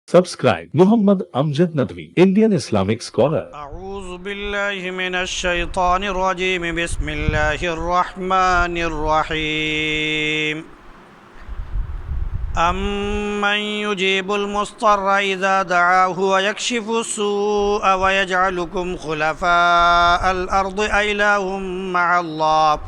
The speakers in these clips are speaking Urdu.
Subscribe Muhammad Amjad Nadwi, Indian Islamic scholar. أعوذ بالله من الشيطان الرجيم بسم الله الرحمن الرحيم أمن يجيب المضطر إذا دعاه ويكشف السوء ويجعلكم خلفاء الأرض أإله مع الله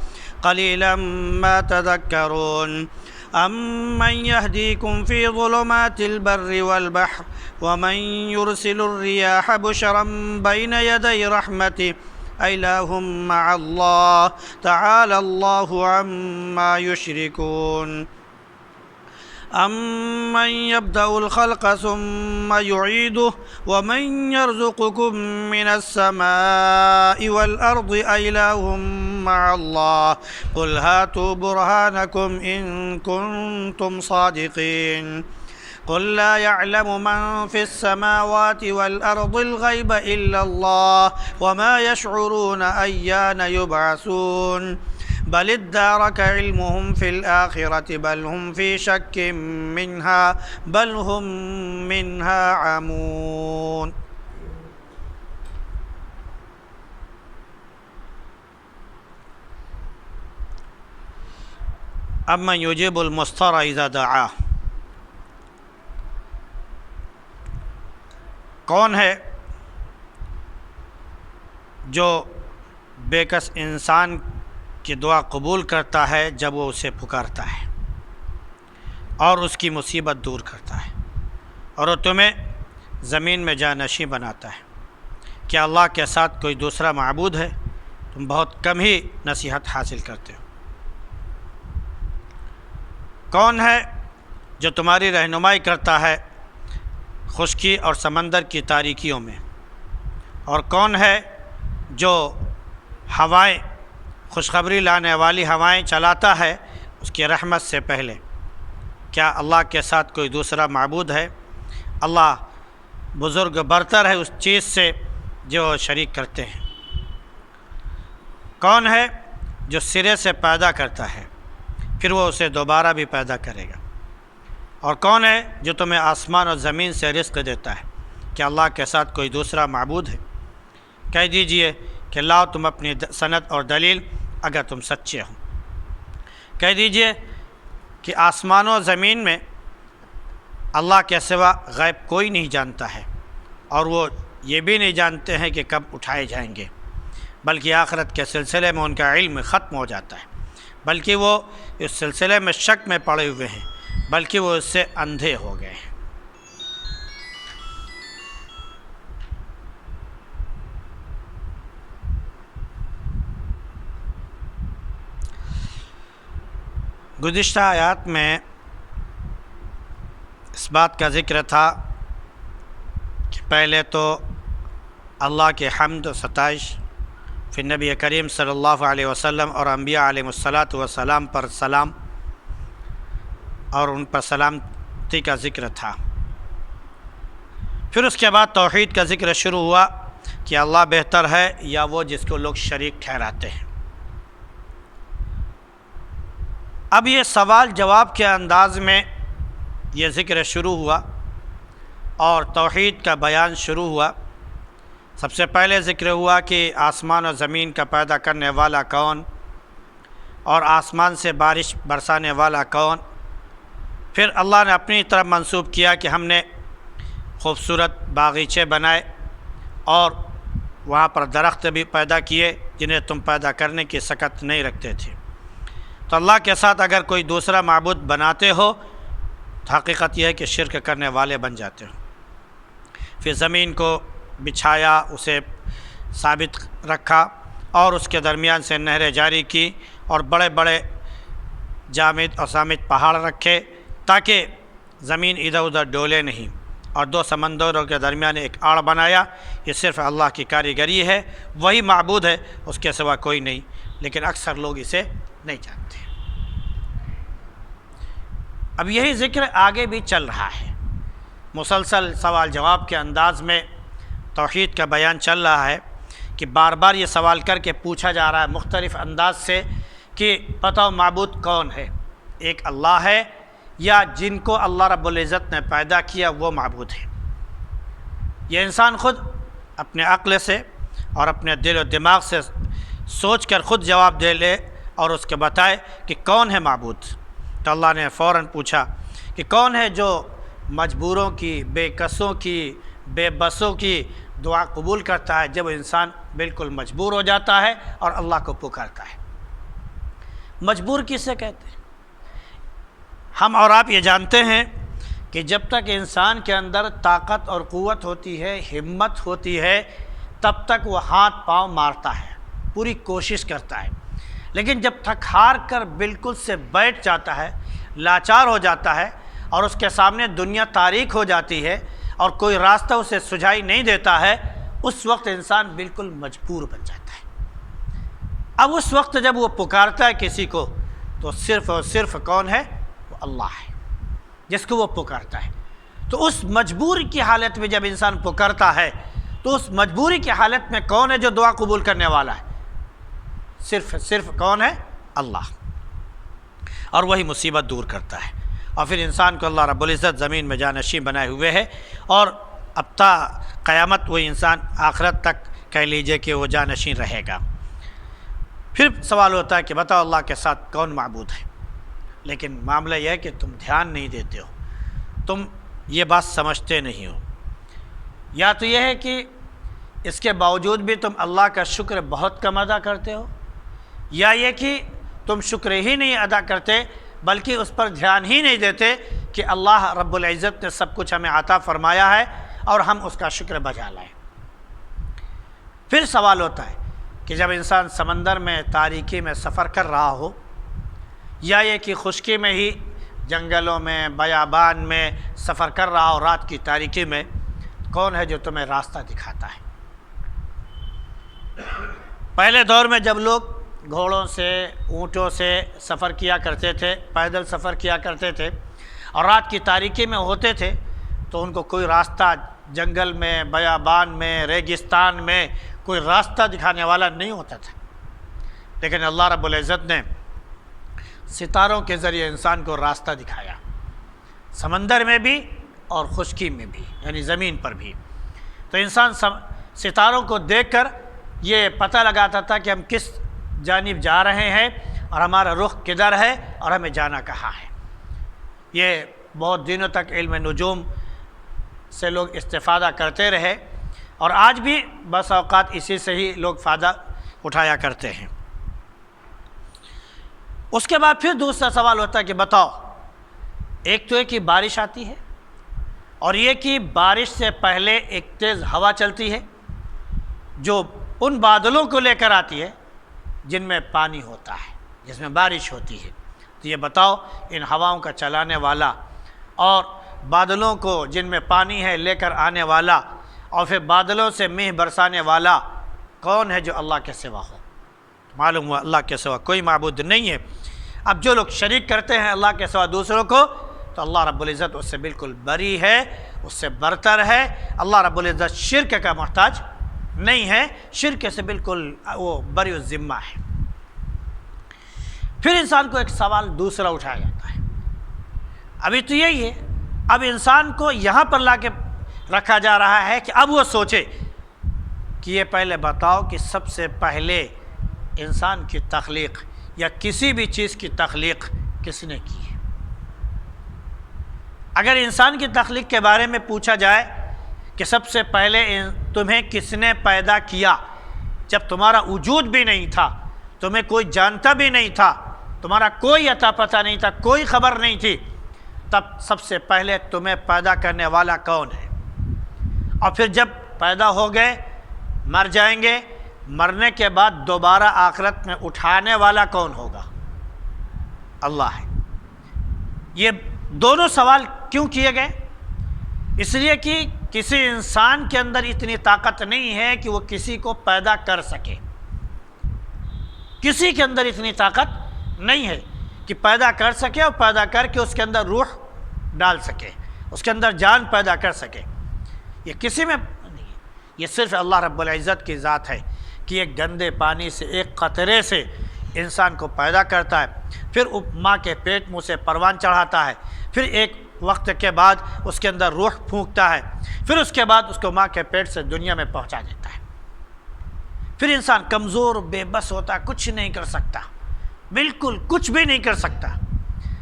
قليلا ما تذكرون أمن يهديكم في ظلمات البر والبحر ومن يرسل الرياح بشرا بين يدي رحمته أإله مع الله تعالى الله عما يشركون أمن يبدأ الخلق ثم يعيده ومن يرزقكم من السماء والأرض أإله مع الله قل هاتوا برهانكم إن كنتم صادقين قل لا يعلم من في السماوات والأرض الغيب إلا الله وما يشعرون أيان يبعثون بل ادارك علمهم في الآخرة بل هم في شك منها بل هم منها عمون أمن يجيب المضطر إذا دعاه کون ہے جو بے کس انسان کی دعا قبول کرتا ہے جب وہ اسے پکارتا ہے اور اس کی مصیبت دور کرتا ہے اور وہ تمہیں زمین میں جانشین بناتا ہے؟ کیا اللہ کے ساتھ کوئی دوسرا معبود ہے؟ تم بہت کم ہی نصیحت حاصل کرتے ہو۔ کون ہے جو تمہاری رہنمائی کرتا ہے خشکی اور سمندر کی تاریکیوں میں؟ اور کون ہے جو ہوائیں خوشخبری لانے والی ہوائیں چلاتا ہے اس کی رحمت سے پہلے؟ کیا اللہ کے ساتھ کوئی دوسرا معبود ہے؟ اللہ بزرگ برتر ہے اس چیز سے جو شریک کرتے ہیں۔ کون ہے جو سرے سے پیدا کرتا ہے پھر وہ اسے دوبارہ بھی پیدا کرے گا؟ اور کون ہے جو تمہیں آسمان اور زمین سے رزق دیتا ہے؟ کیا اللہ کے ساتھ کوئی دوسرا معبود ہے؟ کہہ دیجئے کہ لاؤ تم اپنی سند اور دلیل اگر تم سچے ہو۔ کہہ دیجئے کہ آسمان و زمین میں اللہ کے سوا غیب کوئی نہیں جانتا ہے اور وہ یہ بھی نہیں جانتے ہیں کہ کب اٹھائے جائیں گے، بلکہ آخرت کے سلسلے میں ان کا علم ختم ہو جاتا ہے، بلکہ وہ اس سلسلے میں شک میں پڑے ہوئے ہیں، بلکہ وہ اس سے اندھے ہو گئے ہیں۔ گزشتہ آیات میں اس بات کا ذکر تھا کہ پہلے تو اللہ کے حمد و ستائش، پھر نبی کریم صلی اللہ علیہ وسلم اور انبیاء علیہ الصلاۃ والسلام پر سلام اور ان پر سلامتی کا ذکر تھا۔ پھر اس کے بعد توحید کا ذکر شروع ہوا کہ اللہ بہتر ہے یا وہ جس کو لوگ شریک ٹھہراتے ہیں۔ اب یہ سوال جواب کے انداز میں یہ ذکر شروع ہوا اور توحید کا بیان شروع ہوا۔ سب سے پہلے ذکر ہوا کہ آسمان و زمین کا پیدا کرنے والا کون، اور آسمان سے بارش برسانے والا کون۔ پھر اللہ نے اپنی طرف منسوب کیا کہ ہم نے خوبصورت باغیچے بنائے اور وہاں پر درخت بھی پیدا کیے جنہیں تم پیدا کرنے کی سکت نہیں رکھتے تھے۔ تو اللہ کے ساتھ اگر کوئی دوسرا معبود بناتے ہو تو حقیقت یہ ہے کہ شرک کرنے والے بن جاتے ہو۔ پھر زمین کو بچھایا، اسے ثابت رکھا اور اس کے درمیان سے نہریں جاری کی اور بڑے بڑے جامد اور صامت پہاڑ رکھے تاکہ زمین ادھر ادھر ڈولے نہیں، اور دو سمندروں کے درمیان ایک آڑ بنایا۔ یہ صرف اللہ کی کاریگری ہے، وہی معبود ہے، اس کے سوا کوئی نہیں، لیکن اکثر لوگ اسے نہیں جانتے۔ اب یہی ذکر آگے بھی چل رہا ہے، مسلسل سوال جواب کے انداز میں توحید کا بیان چل رہا ہے کہ بار بار یہ سوال کر کے پوچھا جا رہا ہے مختلف انداز سے کہ بتاؤ معبود کون ہے؟ ایک اللہ ہے یا جن کو اللہ رب العزت نے پیدا کیا وہ معبود ہے؟ یہ انسان خود اپنے عقل سے اور اپنے دل و دماغ سے سوچ کر خود جواب دے لے اور اس کے بتائے کہ کون ہے معبود۔ تو اللہ نے فوراً پوچھا کہ کون ہے جو مجبوروں کی، بے کسوں کی، بے بسوں کی دعا قبول کرتا ہے جب انسان بالکل مجبور ہو جاتا ہے اور اللہ کو پکارتا ہے۔ مجبور کسے کہتے ہیں؟ ہم اور آپ یہ جانتے ہیں کہ جب تک انسان کے اندر طاقت اور قوت ہوتی ہے، ہمت ہوتی ہے، تب تک وہ ہاتھ پاؤں مارتا ہے، پوری کوشش کرتا ہے، لیکن جب تھک ہار کر بالکل سے بیٹھ جاتا ہے، لاچار ہو جاتا ہے اور اس کے سامنے دنیا تاریک ہو جاتی ہے اور کوئی راستہ اسے سجھائی نہیں دیتا ہے، اس وقت انسان بالکل مجبور بن جاتا ہے۔ اب اس وقت جب وہ پکارتا ہے کسی کو تو صرف اور صرف کون ہے؟ وہ اللہ ہے جس کو وہ پکارتا ہے۔ تو اس مجبوری کی حالت میں جب انسان پکارتا ہے تو اس مجبوری کی حالت میں کون ہے جو دعا قبول کرنے والا ہے؟ صرف کون ہے؟ اللہ، اور وہی مصیبت دور کرتا ہے۔ اور پھر انسان کو اللہ رب العزت زمین میں جانشین بنائے ہوئے ہے، اور اب تا قیامت وہی انسان آخرت تک کہہ لیجئے کہ وہ جانشین رہے گا۔ پھر سوال ہوتا ہے کہ بتاؤ اللہ کے ساتھ کون معبود ہے؟ لیکن معاملہ یہ ہے کہ تم دھیان نہیں دیتے ہو، تم یہ بات سمجھتے نہیں ہو، یا تو یہ ہے کہ اس کے باوجود بھی تم اللہ کا شکر بہت کم ادا کرتے ہو، یا یہ کہ تم شکر ہی نہیں ادا کرتے بلکہ اس پر دھیان ہی نہیں دیتے کہ اللہ رب العزت نے سب کچھ ہمیں عطا فرمایا ہے اور ہم اس کا شکر بجا لائیں۔ پھر سوال ہوتا ہے کہ جب انسان سمندر میں تاریکی میں سفر کر رہا ہو، یا یہ کہ خشکی میں ہی جنگلوں میں بیابان میں سفر کر رہا ہو رات کی تاریکی میں، کون ہے جو تمہیں راستہ دکھاتا ہے؟ پہلے دور میں جب لوگ گھوڑوں سے، اونٹوں سے سفر کیا کرتے تھے، پیدل سفر کیا کرتے تھے اور رات کی تاریکی میں ہوتے تھے تو ان کو کوئی راستہ جنگل میں، بیابان میں، ریگستان میں کوئی راستہ دکھانے والا نہیں ہوتا تھا، لیکن اللہ رب العزت نے ستاروں کے ذریعے انسان کو راستہ دکھایا، سمندر میں بھی اور خشکی میں بھی، یعنی زمین پر بھی۔ تو انسان ستاروں کو دیکھ کر یہ پتہ لگاتا تھا کہ ہم کس جانب جا رہے ہیں اور ہمارا رخ کدھر ہے اور ہمیں جانا کہاں ہے۔ یہ بہت دنوں تک علم نجوم سے لوگ استفادہ کرتے رہے، اور آج بھی بس اوقات اسی سے ہی لوگ فائدہ اٹھایا کرتے ہیں۔ اس کے بعد پھر دوسرا سوال ہوتا ہے کہ بتاؤ، ایک تو ہے کہ بارش آتی ہے، اور یہ کہ بارش سے پہلے ایک تیز ہوا چلتی ہے جو ان بادلوں کو لے کر آتی ہے جن میں پانی ہوتا ہے، جس میں بارش ہوتی ہے۔ تو یہ بتاؤ، ان ہواؤں کا چلانے والا اور بادلوں کو جن میں پانی ہے لے کر آنے والا اور پھر بادلوں سے مہ برسانے والا کون ہے جو اللہ کے سوا ہو؟ معلوم ہوا اللہ کے سوا کوئی معبود نہیں ہے۔ اب جو لوگ شریک کرتے ہیں اللہ کے سوا دوسروں کو، تو اللہ رب العزت اس سے بالکل بری ہے، اس سے برتر ہے۔ اللہ رب العزت شرک کا محتاج نہیں ہے، شرک سے بالکل وہ بری الذمہ ہے۔ پھر انسان کو ایک سوال دوسرا اٹھایا جاتا ہے، ابھی تو یہی ہے، اب انسان کو یہاں پر لا کے رکھا جا رہا ہے کہ اب وہ سوچے کہ یہ پہلے بتاؤ کہ سب سے پہلے انسان کی تخلیق یا کسی بھی چیز کی تخلیق کس نے کی ہے؟ اگر انسان کی تخلیق کے بارے میں پوچھا جائے کہ سب سے پہلے تمہیں کس نے پیدا کیا، جب تمہارا وجود بھی نہیں تھا، تمہیں کوئی جانتا بھی نہیں تھا، تمہارا کوئی عطا پتہ نہیں تھا، کوئی خبر نہیں تھی، تب سب سے پہلے تمہیں پیدا کرنے والا کون ہے؟ اور پھر جب پیدا ہو گئے، مر جائیں گے، مرنے کے بعد دوبارہ آخرت میں اٹھانے والا کون ہوگا؟ اللہ ہے۔ یہ دونوں سوال کیوں کیے گئے؟ اس لیے کہ کسی انسان کے اندر اتنی طاقت نہیں ہے کہ وہ کسی کو پیدا کر سکے، کسی کے اندر اتنی طاقت نہیں ہے کہ پیدا کر سکے اور پیدا کر کے اس کے اندر روح ڈال سکے، اس کے اندر جان پیدا کر سکے۔ یہ کسی میں نہیں ہے، یہ صرف اللہ رب العزت کی ذات ہے کہ ایک گندے پانی سے، ایک قطرے سے انسان کو پیدا کرتا ہے، پھر ماں کے پیٹ منہ سے پروان چڑھاتا ہے، پھر ایک وقت کے بعد اس کے اندر روح پھونکتا ہے، پھر اس کے بعد اس کو ماں کے پیٹ سے دنیا میں پہنچا دیتا ہے۔ پھر انسان کمزور بے بس ہوتا ہے، کچھ نہیں کر سکتا، بالکل کچھ بھی نہیں کر سکتا،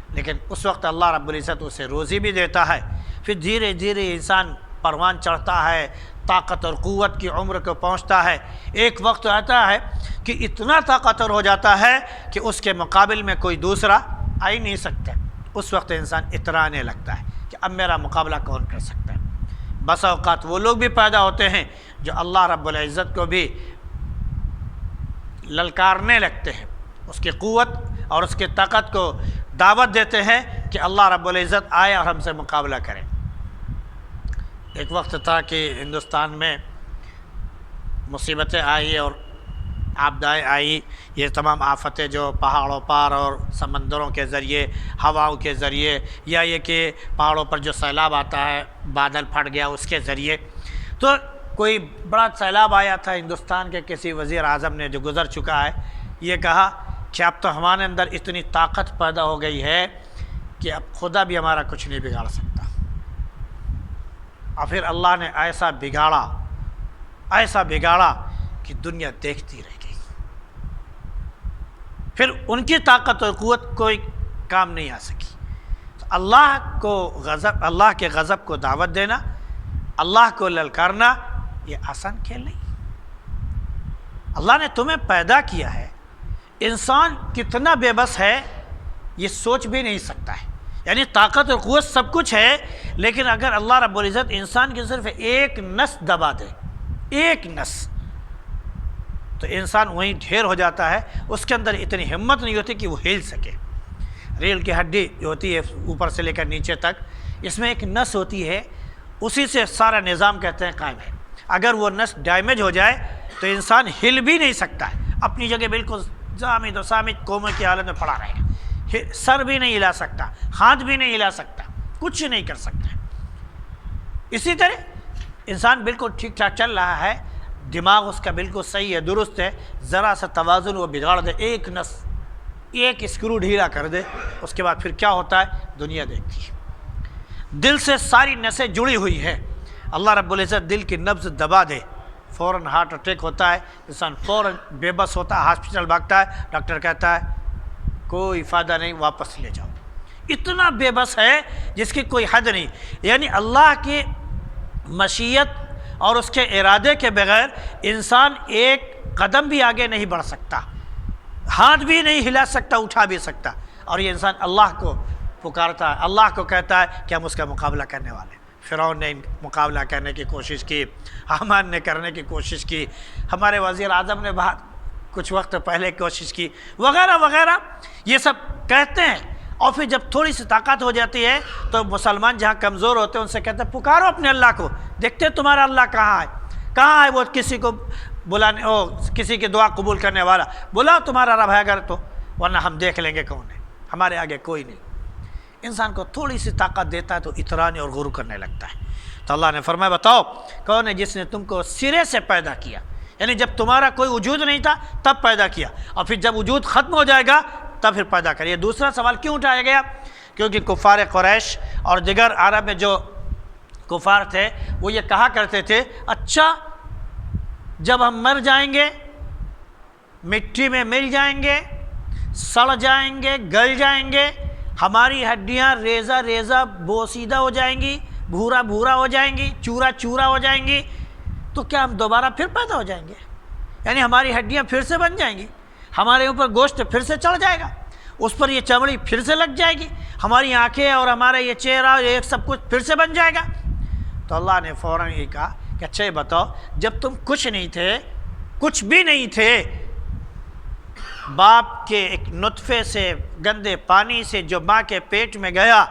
لیکن اس وقت اللہ رب العزت اسے روزی بھی دیتا ہے۔ پھر دھیرے دھیرے انسان پروان چڑھتا ہے، طاقت اور قوت کی عمر کو پہنچتا ہے۔ ایک وقت آتا ہے کہ اتنا طاقتور ہو جاتا ہے کہ اس کے مقابل میں کوئی دوسرا آ ہی نہیں سکتا۔ اس وقت انسان اترانے لگتا ہے کہ اب میرا مقابلہ کون کر سکتا ہے۔ بسا اوقات وہ لوگ بھی پیدا ہوتے ہیں جو اللہ رب العزت کو بھی للکارنے لگتے ہیں، اس کی قوت اور اس کی طاقت کو دعوت دیتے ہیں کہ اللہ رب العزت آئے اور ہم سے مقابلہ کرے۔ ایک وقت تھا کہ ہندوستان میں مصیبتیں آئی اور آپدائیں آئی، یہ تمام آفتیں جو پہاڑوں پر اور سمندروں کے ذریعے، ہواؤں کے ذریعے، یا یہ کہ پہاڑوں پر جو سیلاب آتا ہے، بادل پھٹ گیا اس کے ذریعے، تو کوئی بڑا سیلاب آیا تھا ہندوستان کے کسی وزیر اعظم نے جو گزر چکا ہے، یہ کہا کہ اب تو ہمارے اندر اتنی طاقت پیدا ہو گئی ہے کہ اب خدا بھی ہمارا کچھ نہیں بگاڑ سکتا۔ اور پھر اللہ نے ایسا بگاڑا کہ دنیا دیکھتی رہ گئی۔ پھر ان کی طاقت اور قوت کوئی کام نہیں آ سکی۔ تو اللہ کے غضب کو دعوت دینا، اللہ کو للکارنا، یہ آسان کھیل نہیں۔ اللہ نے تمہیں پیدا کیا ہے، انسان کتنا بے بس ہے یہ سوچ بھی نہیں سکتا ہے۔ یعنی طاقت اور قوت سب کچھ ہے، لیکن اگر اللہ رب العزت انسان کی صرف ایک نس دبا دے، ایک نس، تو انسان وہیں ڈھیر ہو جاتا ہے۔ اس کے اندر اتنی ہمت نہیں ہوتی کہ وہ ہل سکے۔ ریل کی ہڈی جو ہوتی ہے اوپر سے لے کر نیچے تک، اس میں ایک نس ہوتی ہے، اسی سے سارا نظام کہتے ہیں قائم ہے۔ اگر وہ نس ڈیمیج ہو جائے تو انسان ہل بھی نہیں سکتا ہے، اپنی جگہ بالکل جامد و سامد کومے کی حالت میں پڑا رہے گا، سر بھی نہیں ہلا سکتا، ہاتھ بھی نہیں ہلا سکتا، کچھ نہیں کر سکتا۔ اسی طرح انسان بالکل ٹھیک ٹھاک چل رہا ہے، دماغ اس کا بالکل صحیح ہے، درست ہے، ذرا سا توازن وہ بگاڑ دے، ایک نس، ایک اسکرو ڈھیلا کر دے، اس کے بعد پھر کیا ہوتا ہے دنیا دیکھتی ہے۔ دل سے ساری نسیں جڑی ہوئی ہیں، اللہ رب العزت دل کی نبض دبا دے، فوراً ہارٹ اٹیک ہوتا ہے، انسان فوراً بے بس ہوتا ہے، ہاسپٹل بھاگتا ہے، ڈاکٹر کہتا ہے کوئی فائدہ نہیں، واپس لے جاؤ۔ اتنا بے بس ہے جس کی کوئی حد نہیں۔ یعنی اللہ کی مشیت اور اس کے ارادے کے بغیر انسان ایک قدم بھی آگے نہیں بڑھ سکتا، ہاتھ بھی نہیں ہلا سکتا، اٹھا بھی سکتا۔ اور یہ انسان اللہ کو پکارتا ہے، اللہ کو کہتا ہے کہ ہم اس کا مقابلہ کرنے والے ہیں۔ فرعون نے مقابلہ کرنے کی کوشش کی، حامان نے کرنے کی کوشش کی، ہمارے وزیر اعظم نے کچھ وقت پہلے کوشش کی، وغیرہ وغیرہ، یہ سب کہتے ہیں۔ اور پھر جب تھوڑی سی طاقت ہو جاتی ہے تو مسلمان جہاں کمزور ہوتے ہیں ان سے کہتے ہیں پکارو اپنے اللہ کو، دیکھتے ہیں تمہارا اللہ کہاں ہے وہ کسی کو بلانے، کسی کی دعا قبول کرنے والا، بلاؤ تمہارا رب ہے اگر تو، ورنہ ہم دیکھ لیں گے کون ہے، ہمارے آگے کوئی نہیں۔ انسان کو تھوڑی سی طاقت دیتا ہے تو اترانے اور غرور کرنے لگتا ہے۔ تو اللہ نے فرمایا بتاؤ کون ہے جس نے تم کو سرے سے پیدا کیا، یعنی جب تمہارا کوئی وجود نہیں تھا تب پیدا کیا، اور پھر جب وجود ختم ہو جائے گا تب پھر پیدا کریے۔ دوسرا سوال کیوں اٹھایا گیا؟ کیونکہ کفار قریش اور دیگر عرب میں جو کفار تھے وہ یہ کہا کرتے تھے اچھا جب ہم مر جائیں گے، مٹی میں مل جائیں گے، سڑ جائیں گے، گل جائیں گے، ہماری ہڈیاں ریزہ ریزہ بوسیدہ ہو جائیں گی، بھورا بھورا ہو جائیں گی، چورا چورا ہو جائیں گی، تو کیا ہم دوبارہ پھر پیدا ہو جائیں گے؟ یعنی ہماری ہڈیاں پھر سے بن جائیں گی، ہمارے اوپر گوشت پھر سے چڑھ جائے گا، اس پر یہ چمڑی پھر سے لگ جائے گی، ہماری آنکھیں اور ہمارا یہ چہرہ یہ سب کچھ پھر سے بن جائے گا۔ تو اللہ نے فوراً یہ کہا کہ اچھا یہ بتاؤ جب تم کچھ نہیں تھے، کچھ بھی نہیں تھے، باپ کے ایک نطفے سے، گندے پانی سے جو ماں کے پیٹ میں گیا،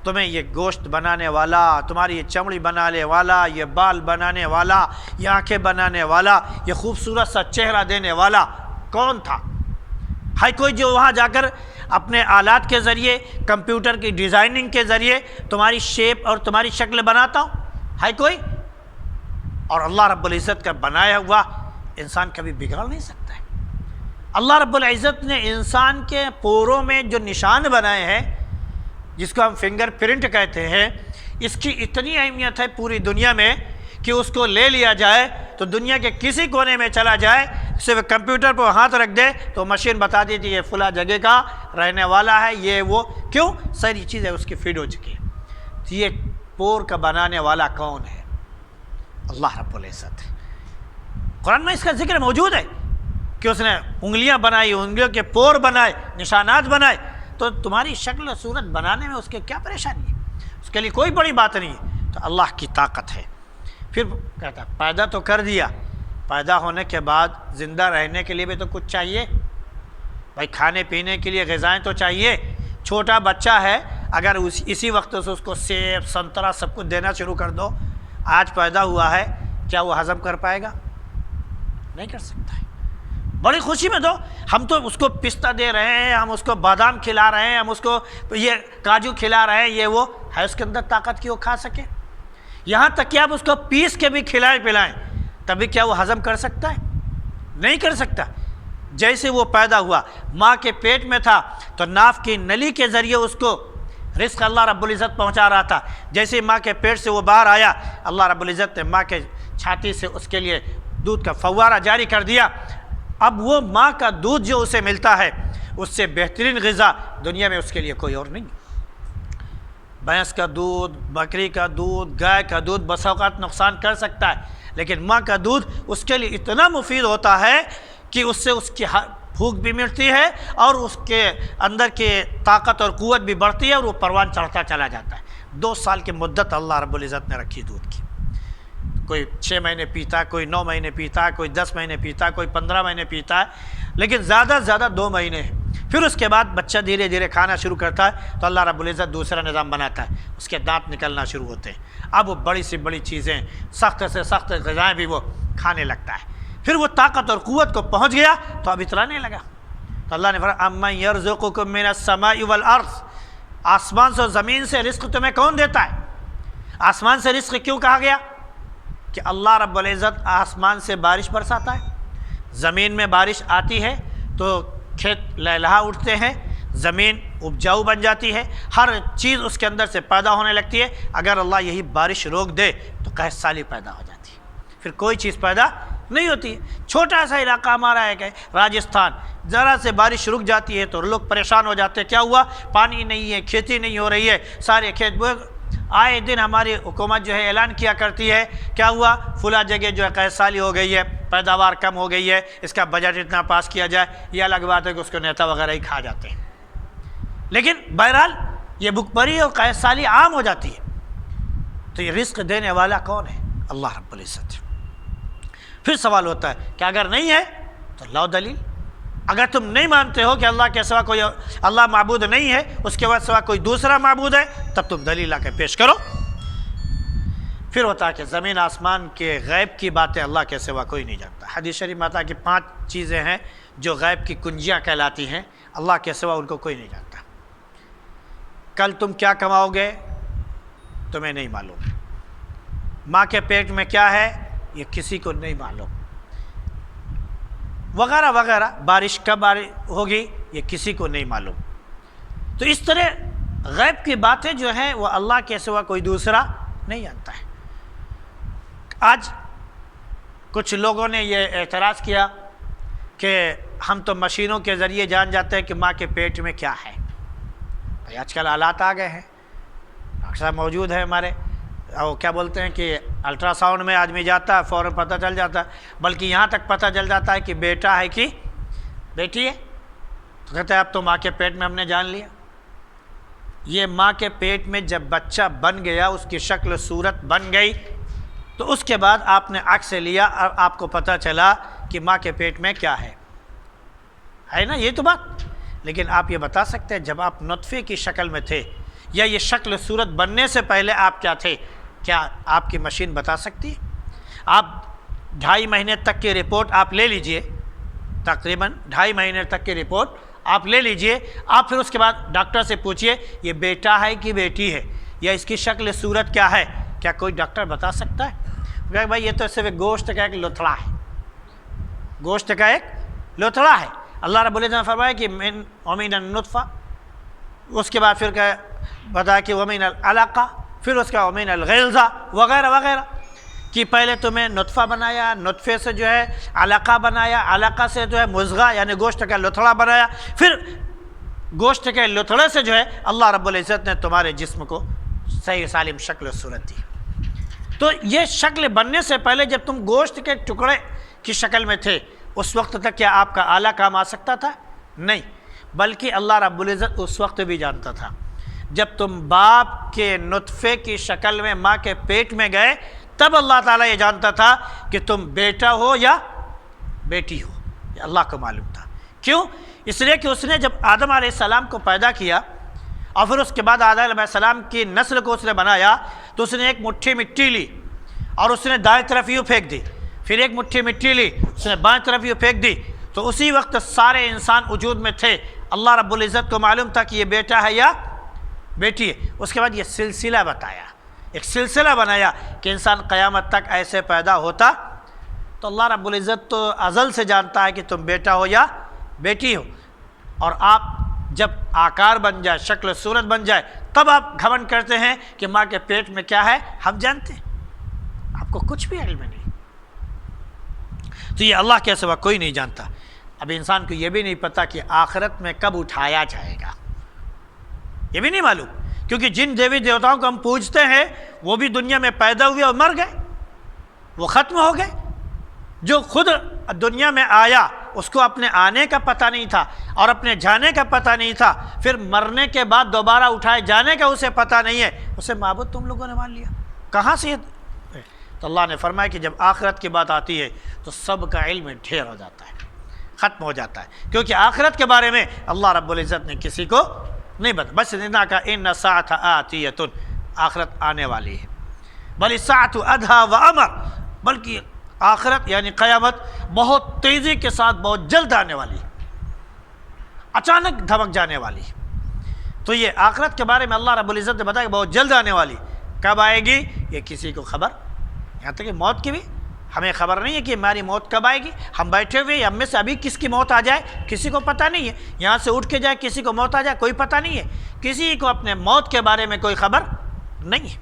تمہیں یہ گوشت بنانے والا، تمہاری یہ چمڑی بنانے والا، یہ بال بنانے والا، یہ آنکھیں بنانے والا، یہ خوبصورت سا چہرہ دینے والا کون تھا؟ ہے کوئی جو وہاں جا کر اپنے آلات کے ذریعے، کمپیوٹر کی ڈیزائننگ کے ذریعے تمہاری شیپ اور تمہاری شکل بناتا ہوں؟ ہے کوئی؟ اور اللہ رب العزت کا بنایا ہوا انسان کبھی بگاڑ نہیں سکتا ہے۔ اللہ رب العزت نے انسان کے پوروں میں جو نشان بنائے ہیں جس کو ہم فنگر پرنٹ کہتے ہیں، اس کی اتنی اہمیت ہے پوری دنیا میں کہ اس کو لے لیا جائے تو دنیا کے کسی کونے میں چلا جائے، صرف کمپیوٹر پر ہاتھ رکھ دے تو مشین بتا دیتی ہے یہ فلاں جگہ کا رہنے والا ہے، یہ وہ، کیوں؟ ساری چیزیں اس کی فیڈ ہو چکی ہیں۔ تو یہ پور کا بنانے والا کون ہے؟ اللہ رب العزت ہے۔ قرآن میں اس کا ذکر موجود ہے کہ اس نے انگلیاں بنائی، انگلیوں کے پور بنائے، نشانات بنائے، تو تمہاری شکل و صورت بنانے میں اس کے کیا پریشانی ہے؟ اس کے لیے کوئی بڑی بات نہیں ہے۔ تو اللہ کی طاقت ہے۔ پھر کہتا ہے پیدا تو کر دیا، پیدا ہونے کے بعد زندہ رہنے کے لیے بھی تو کچھ چاہیے بھائی، کھانے پینے کے لیے غذائیں تو چاہیے۔ چھوٹا بچہ ہے، اگر اسی وقت سے اس کو سیب سنترا سب کچھ دینا شروع کر دو، آج پیدا ہوا ہے، کیا وہ ہضم کر پائے گا؟ نہیں کر سکتا ہے۔ بڑی خوشی میں دو، ہم تو اس کو پستہ دے رہے ہیں، ہم اس کو بادام کھلا رہے ہیں، ہم اس کو یہ کاجو کھلا رہے ہیں، یہ وہ ہے اس کے اندر طاقت کی وہ کھا سکے؟ یہاں تک کہ آپ اس کو پیس کے بھی کھلائیں پلائیں تبھی کیا وہ ہضم کر سکتا ہے؟ نہیں کر سکتا۔ جیسے وہ پیدا ہوا، ماں کے پیٹ میں تھا تو ناف کی نلی کے ذریعے اس کو رزق اللہ رب العزت پہنچا رہا تھا۔ جیسے ماں کے پیٹ سے وہ باہر آیا، اللہ رب العزت نے ماں کے چھاتی سے اس کے لیے دودھ کا فوارہ جاری کر دیا۔ اب وہ ماں کا دودھ جو اسے ملتا ہے، اس سے بہترین غذا دنیا میں اس کے لیے کوئی اور نہیں۔ بھینس کا دودھ، بکری کا دودھ، گائے کا دودھ بس اوقات نقصان کر سکتا ہے، لیکن ماں کا دودھ اس کے لیے اتنا مفید ہوتا ہے کہ اس سے اس کی بھوک بھی مٹتی ہے اور اس کے اندر کی طاقت اور قوت بھی بڑھتی ہے اور وہ پروان چڑھتا چلا جاتا ہے۔ 2 سال کی مدت اللہ رب العزت نے رکھی دودھ کی۔ کوئی 6 مہینے پیتا ہے، کوئی 9 مہینے پیتا ہے، کوئی 10 مہینے پیتا ہے، کوئی 15 مہینے پیتا ہے، لیکن زیادہ سے زیادہ 2 مہینے ہیں۔ پھر اس کے بعد بچہ دھیرے دھیرے کھانا شروع کرتا ہے تو اللہ رب العزت دوسرا نظام بناتا ہے، اس کے دانت نکلنا شروع ہوتے ہیں۔ اب وہ بڑی سی بڑی چیزیں، سخت سے سخت غذائیں بھی وہ کھانے لگتا ہے۔ پھر وہ طاقت اور قوت کو پہنچ گیا تو اب اترانے لگا۔ تو اللہ نے فرمایا امن یرزقکم من السماء والارض، آسمان سے اور زمین سے رزق تمہیں کون دیتا ہے؟ آسمان سے رزق کیوں کہا گیا؟ کہ اللہ رب العزت آسمان سے بارش برساتا ہے، زمین میں بارش آتی ہے تو کھیت لہلہا اٹھتے ہیں، زمین اپجاؤ بن جاتی ہے، ہر چیز اس کے اندر سے پیدا ہونے لگتی ہے۔ اگر اللہ یہی بارش روک دے تو قحط سالی پیدا ہو جاتی ہے، پھر کوئی چیز پیدا نہیں ہوتی ہے۔ چھوٹا سا علاقہ ہمارا ہے کہ راجستھان، ذرا سے بارش رک جاتی ہے تو لوگ پریشان ہو جاتے ہیں، کیا ہوا؟ پانی نہیں ہے، کھیتی نہیں ہو رہی ہے، سارے کھیت آئے دن ہماری حکومت جو ہے اعلان کیا کرتی ہے، کیا ہوا؟ فلاں جگہ جو ہے قحط سالی ہو گئی ہے، پیداوار کم ہو گئی ہے، اس کا بجٹ اتنا پاس کیا جائے۔ یہ الگ بات ہے کہ اس کو نیتا وغیرہ ہی کھا جاتے ہیں، لیکن بہرحال یہ بھوک اور قحط سالی عام ہو جاتی ہے۔ تو یہ رزق دینے والا کون ہے؟ اللہ رب العزت۔ پھر سوال ہوتا ہے کہ اگر نہیں ہے تو لاؤ دلیل۔ اگر تم نہیں مانتے ہو کہ اللہ کے سوا کوئی اللہ معبود نہیں ہے، اس کے بعد سوا کوئی دوسرا معبود ہے، تب تم دلیل لا کے پیش کرو۔ پھر ہوتا ہے کہ زمین آسمان کے غیب کی باتیں اللہ کے سوا کوئی نہیں جانتا۔ حدیث شریف میں آتا ہے کہ 5 چیزیں ہیں جو غیب کی کنجیاں کہلاتی ہیں، اللہ کے سوا ان کو کوئی نہیں جانتا۔ کل تم کیا کماؤ گے تمہیں نہیں معلوم، ماں کے پیٹ میں کیا ہے یہ کسی کو نہیں معلوم، وغیرہ وغیرہ، بارش کب ہوگی یہ کسی کو نہیں معلوم۔ تو اس طرح غیب کی باتیں جو ہیں وہ اللہ کے سوا کوئی دوسرا نہیں جانتا ہے۔ آج کچھ لوگوں نے یہ اعتراض کیا کہ ہم تو مشینوں کے ذریعے جان جاتے ہیں کہ ماں کے پیٹ میں کیا ہے۔ بھائی آج کل آلات آ گئے ہیں، ڈاکٹر صاحب موجود ہیں ہمارے، اور کیا بولتے ہیں کہ الٹرا ساؤنڈ میں آدمی جاتا ہے فوراً پتہ چل جاتا ہے، بلکہ یہاں تک پتہ چل جاتا ہے کہ بیٹا ہے کہ بیٹی ہے۔ تو کہتے ہیں اب تو ماں کے پیٹ میں ہم نے جان لیا۔ یہ ماں کے پیٹ میں جب بچہ بن گیا، اس کی شکل و صورت بن گئی، تو اس کے بعد آپ نے عکس لیا اور آپ کو پتہ چلا کہ ماں کے پیٹ میں کیا ہے نا، یہ تو بات۔ لیکن آپ یہ بتا سکتے ہیں جب آپ نطفے کی شکل میں تھے یا یہ شکل و صورت بننے سے پہلے آپ کیا تھے؟ کیا آپ کی مشین بتا سکتی ہے؟ آپ 2.5 مہینے تک کی رپورٹ آپ لے لیجئے، تقریباً 2.5 مہینے تک کی رپورٹ آپ لے لیجئے، آپ پھر اس کے بعد ڈاکٹر سے پوچھئے یہ بیٹا ہے کہ بیٹی ہے، یا اس کی شکل صورت کیا ہے، کیا کوئی ڈاکٹر بتا سکتا ہے؟ کہ بھائی یہ تو صرف گوشت کا ایک لوتھڑا ہے، گوشت کا ایک لوتھڑا ہے۔ اللہ رب العزت نے فرمایا کہ من النطفہ، اس کے بعد پھر کہ بتا کہ ومن العلقہ، پھر اس کا ومن الغلظہ وغیرہ وغیرہ، کہ پہلے تمہیں نطفہ بنایا، نطفے سے جو ہے علقہ بنایا، علقہ سے جو ہے مضغہ یعنی گوشت کا لتھڑا بنایا، پھر گوشت کے لتھڑے سے جو ہے اللہ رب العزت نے تمہارے جسم کو صحیح سالم شکل و صورت دی۔ تو یہ شکل بننے سے پہلے جب تم گوشت کے ٹکڑے کی شکل میں تھے، اس وقت تک کیا آپ کا آلہ کام آ سکتا تھا؟ نہیں، بلکہ اللہ رب العزت اس وقت بھی جانتا تھا جب تم باپ کے نطفے کی شکل میں ماں کے پیٹ میں گئے، تب اللہ تعالیٰ یہ جانتا تھا کہ تم بیٹا ہو یا بیٹی ہو، یہ اللہ کو معلوم تھا۔ کیوں؟ اس لیے کہ اس نے جب آدم علیہ السلام کو پیدا کیا اور پھر اس کے بعد آدم علیہ السلام کی نسل کو اس نے بنایا، تو اس نے ایک مٹھی مٹی لی اور اس نے دائیں طرف یوں پھینک دی، پھر ایک مٹھی مٹی لی اس نے بائیں طرف یوں پھینک دی، تو اسی وقت سارے انسان وجود میں تھے۔ اللہ رب العزت کو معلوم تھا کہ یہ بیٹا ہے یا بیٹی ہے۔ اس کے بعد یہ سلسلہ بتایا، ایک سلسلہ بنایا کہ انسان قیامت تک ایسے پیدا ہوتا۔ تو اللہ رب العزت تو ازل سے جانتا ہے کہ تم بیٹا ہو یا بیٹی ہو، اور آپ جب آکار بن جائے، شکل و صورت بن جائے، تب آپ گھمنڈ کرتے ہیں کہ ماں کے پیٹ میں کیا ہے ہم جانتے ہیں، آپ کو کچھ بھی علم نہیں۔ تو یہ اللہ کے سوا کوئی نہیں جانتا۔ اب انسان کو یہ بھی نہیں پتا کہ آخرت میں کب اٹھایا جائے گا، یہ بھی نہیں معلوم، کیونکہ جن دیوی دیوتاؤں کو ہم پوجتے ہیں وہ بھی دنیا میں پیدا ہوئے اور مر گئے، وہ ختم ہو گئے۔ جو خود دنیا میں آیا اس کو اپنے آنے کا پتہ نہیں تھا اور اپنے جانے کا پتہ نہیں تھا، پھر مرنے کے بعد دوبارہ اٹھائے جانے کا اسے پتہ نہیں ہے، اسے معبود تم لوگوں نے مان لیا، کہاں سے؟ تو اللہ نے فرمایا کہ جب آخرت کی بات آتی ہے تو سب کا علم ڈھیر ہو جاتا ہے، ختم ہو جاتا ہے، کیونکہ آخرت کے بارے میں اللہ رب العزت نے کسی کو نہیں بتا، بس اتنا کہا ان الساعۃ آتیۃ، آخرت آنے والی ہے، بل الساعۃ ادھیٰ وامر، بلکہ آخرت یعنی قیامت بہت تیزی کے ساتھ بہت جلد آنے والی ہے، اچانک دھمک جانے والی ہے۔ تو یہ آخرت کے بارے میں اللہ رب العزت نے بتایا کہ بہت جلد آنے والی، کب آئے گی یہ کسی کو خبر، یہاں تک کہ موت کی بھی ہمیں خبر نہیں ہے کہ ہماری موت کب آئے گی، ہم بیٹھے ہوئے ہم میں سے ابھی کس کی موت آ جائے کسی کو پتہ نہیں ہے، یہاں سے اٹھ کے جائے کسی کو موت آ جائے کوئی پتہ نہیں ہے، کسی کو اپنے موت کے بارے میں کوئی خبر نہیں ہے۔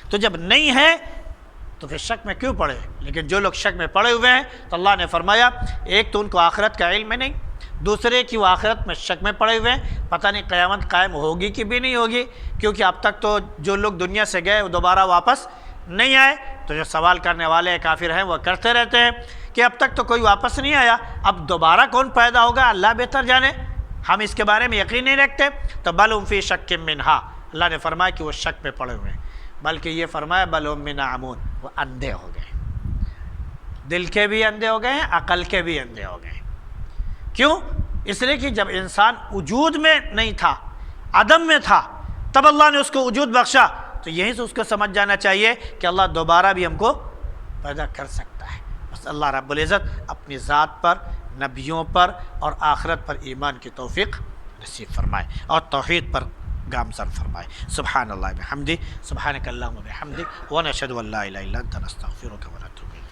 تو جب نہیں ہے تو پھر شک میں کیوں پڑے؟ لیکن جو لوگ شک میں پڑے ہوئے ہیں تو اللہ نے فرمایا ایک تو ان کو آخرت کا علم نہیں، دوسرے کہ وہ آخرت میں شک میں پڑے ہوئے ہیں، پتہ نہیں قیامت قائم ہوگی کہ بھی نہیں ہوگی، کیونکہ اب تک تو جو لوگ دنیا سے گئے وہ دوبارہ واپس نہیں آئے۔ تو جو سوال کرنے والے کافر ہیں وہ کرتے رہتے ہیں کہ اب تک تو کوئی واپس نہیں آیا، اب دوبارہ کون پیدا ہوگا اللہ بہتر جانے، ہم اس کے بارے میں یقین نہیں رکھتے۔ تو بل ہم فی شک منہا، اللہ نے فرمایا کہ وہ شک میں پڑے ہوئے ہیں، بلکہ یہ فرمایا بل ہم من عمون، وہ اندھے ہو گئے، دل کے بھی اندھے ہو گئے ہیں، عقل کے بھی اندھے ہو گئے۔ کیوں؟ اس لیے کہ جب انسان وجود میں نہیں تھا، عدم میں تھا، تب اللہ نے اس کو وجود بخشا، تو یہیں سے اس کو سمجھ جانا چاہیے کہ اللہ دوبارہ بھی ہم کو پیدا کر سکتا ہے۔ بس اللہ رب العزت اپنی ذات پر، نبیوں پر اور آخرت پر ایمان کی توفیق نصیب فرمائے اور توحید پر گامزن فرمائے۔ سبحان اللہ بحمدہ، سبحانک اللہم وبحمدک، ونشہد ان لا الہ الا انت نستغفرک ونتوب الیک۔